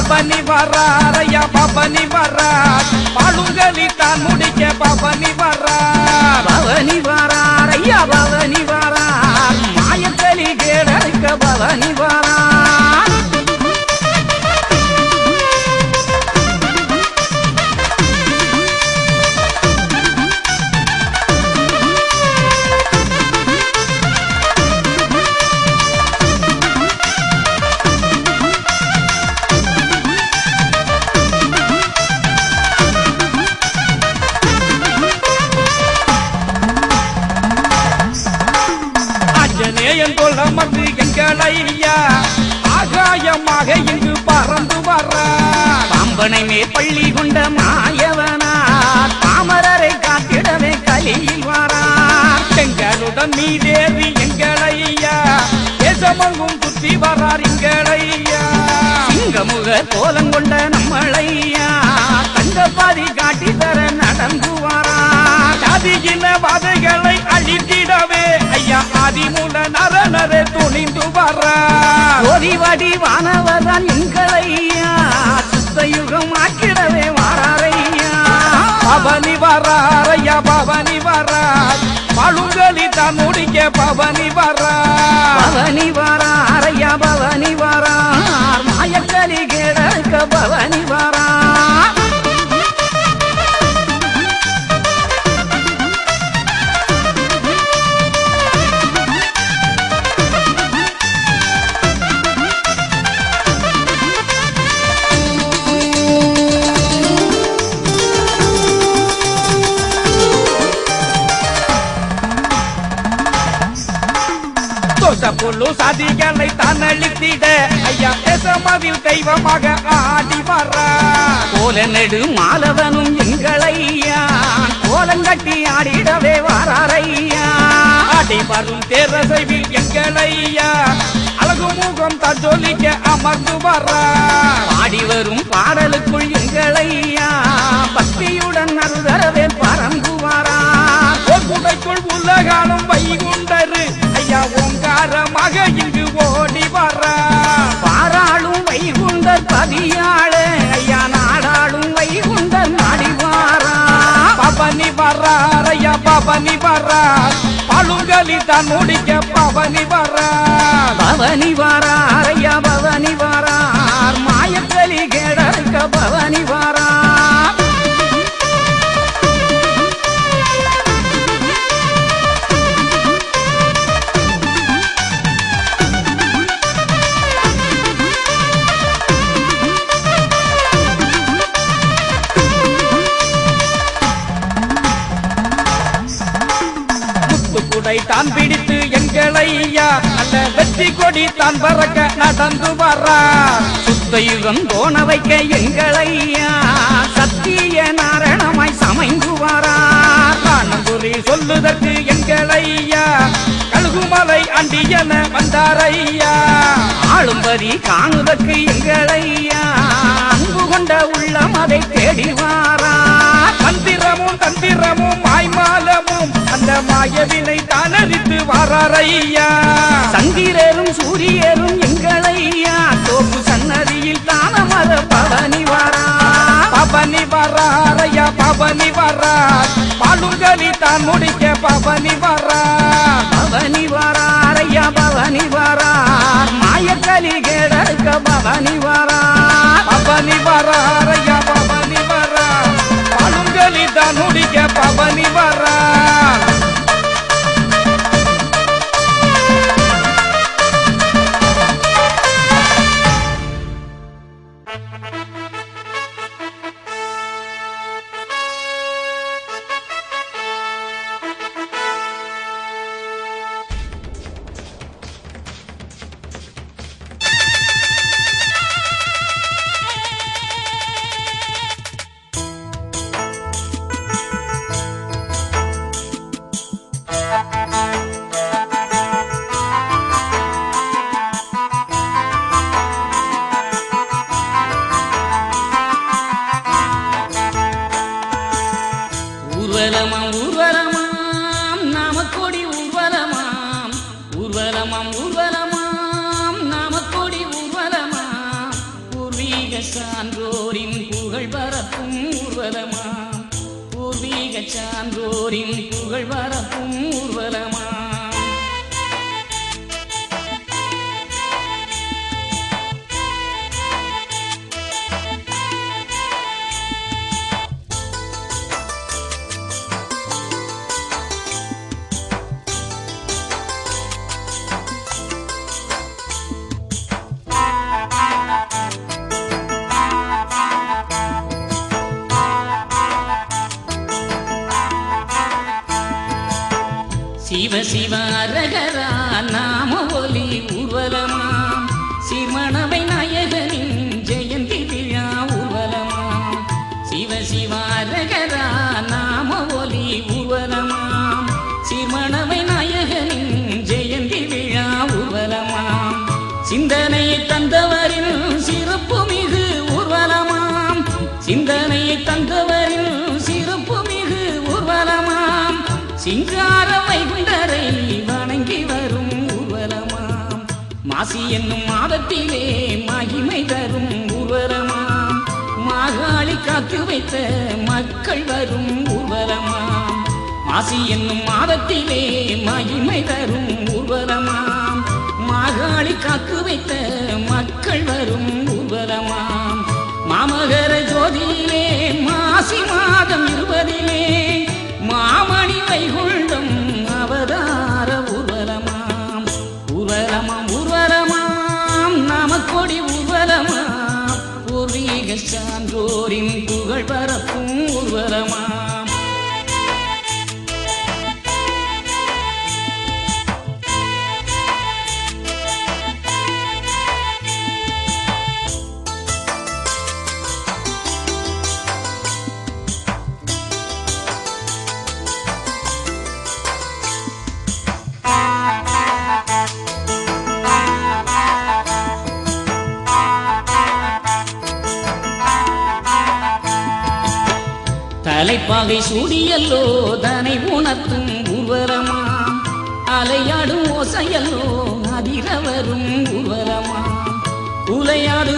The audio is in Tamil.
பவனி வரார் ஐயா பவனி வரார் பாலுங்களி தான் முடிக்க பவனி வரார் பவனி வரார் ஐயா பவனி வரார் மாயக்களி கேடக்க பவனி வரார் நமது எங்களையா ஆகாயமாக இங்கு பறந்து வர்றார் பாம்பனை மேற்பள்ளி கொண்ட மாயவனார் பாமரரை காத்திடவே கலியில் வரார் எங்களுடன் மீதேறி எங்களையா தேசமங்கும் சுற்றி வரார் எங்களையா சிங்கமுக கோலம் கொண்ட நம்மளையா தங்க பாதி காட்டி தர நடந்து வரார் ஜாதியின வாதைகளை அழித்திடவே ஐயா ஆதிமூல நரனரே துணிந்து வர்றார் ஓதிவடி வானவதான் எங்களையா சுத்தயுகம் ஆக்கிடவே வாராரையா பவனி வரார் ஐயா பவனி வரார் பாலுங்களி தான் முடிக்க பவனி வரார் பவனி வரார் ஐயா பவனி வரார் மாயக்களி கேடக்க பவனி வரார் புல்லு சாதிகளை தான் அழித்திட ஐயா தேசமதில் தெய்வமாக ஆடி வர்றார் கோல நெடு மாலவனும் எங்களையா கோலங்கட்டி ஆடிடவே வாராரையா ஆடி வரும் தேரசைவில் எங்களையா அழகு முகம் தான் ஜொலிக்க அமர்ந்து வர்றார் பாடி வரும் பாடலுக்குள் எங்களையா பக்தியுடன் அருதரவே பறந்து வரார் குடைக்குள் உலகாலும் வைகுண்டரு ஐயா ஓங்காரமாக இங்கு ஓடி வர்றார் பாராளும் வைகுண்டர் பதியாள ஐயா நாடாளும் வைகுண்டர் நாடி வாரார் பவனி வர்றார் ஐயா பவனி வர்றார் பாலுங்களி தான் முடிக்க பவனி வர்றார் பவனி வரார் ஐயா பவனி வரார் மாயக்களி கேடக்க பவனி வரார் தான் பிடித்து எங்களையா அல்ல வெற்றி கொடி தான் பறக்க நடந்து வர்றார் சுத்தயுகம் தோண வைக்க எங்களையா சத்திய நாரணமாய் சமைந்து வரார் காணங்குறி சொல்லுதற்கு எங்களையா கழுகுமலை அண்டியன வந்தாரையா ஆளும்பதி காணுதற்கு எங்களையா அன்பு கொண்ட உள்ளம் அதை தேடி வாரார் மந்திரமும் தந்திரமும் மாய்மாலமும் அந்த மாயவினை தானறித்து வாராரையா சந்திரரும் சூரியரும் எங்களையா தோப்பு சன்னதியில் தானமர பவனி வரார் பவனி வராரையா பவனி வரார் பாலுங்களி தான் முடிக்க பவனி வரார் பவனி வராரையா பவனி வரார் மாயக்களி கேடக்க பவனி வரார் பவனி வராரையா பவனி வரார் பாலுங்களி தான் முடிக்க பவனி வரார் பூர்வீக சான்றோரின் புகழ் பரப்பும் ஊர்வலமாம் பூர்வீக சான்றோரின் புகழ் பரப்பும் ஊர்வலமாம் சிவ சிவ அரகரா நாம ஒலி ஊர்வலமாம் சீர்மணவை நாயகனின் ஜெயந்தி விழா ஊர்வலமாம் சிவ சிவ அரகரா நாம ஒலி ஊர்வலமாம் சீர்மணவை நாயகனின் ஜெயந்தி விழா ஊர்வலமாம் சிந்தனையை தந்தவரின் சிறப்பு மிகு ஊர்வலமாம் சிந்தனையை தந்தவரின் சிறப்பு மிகு ஊர்வலமாம் சிங்கார வைகுண்டரை வணங்கி வரும் ஊர்வலமாம் மாசி என்னும் மாதத்திலே மகிமை தரும் ஊர்வலமாம் மாகாளி காத்து வைத்த மக்கள் வரும் ஊர்வலமாம் மாசி என்னும் மாதத்திலே மகிமை தரும் ஊர்வலமாம் மாகாளி காத்து வைத்த மக்கள் வரும் ஊர்வலமாம் மாமகர ஜோதியிலே மாசி மாதம் 20 மாமணி வைகுண்டம் அவதார ஊர்வலமாம் ஊர்வலமாம் ஊர்வலமாம் நாமக்கொடி ஊர்வலமாம் பூர்வீக சான்றோரின் புகழ் பரப்பும் ஊர்வலமாம் தலைப்பாகை சூடியல்லோ தனை உணர்த்தும் ஊர்வலமாம் அலையாடும் ஓசையல்லோ அதிர வரும் ஊர்வலமாம் உலையாடு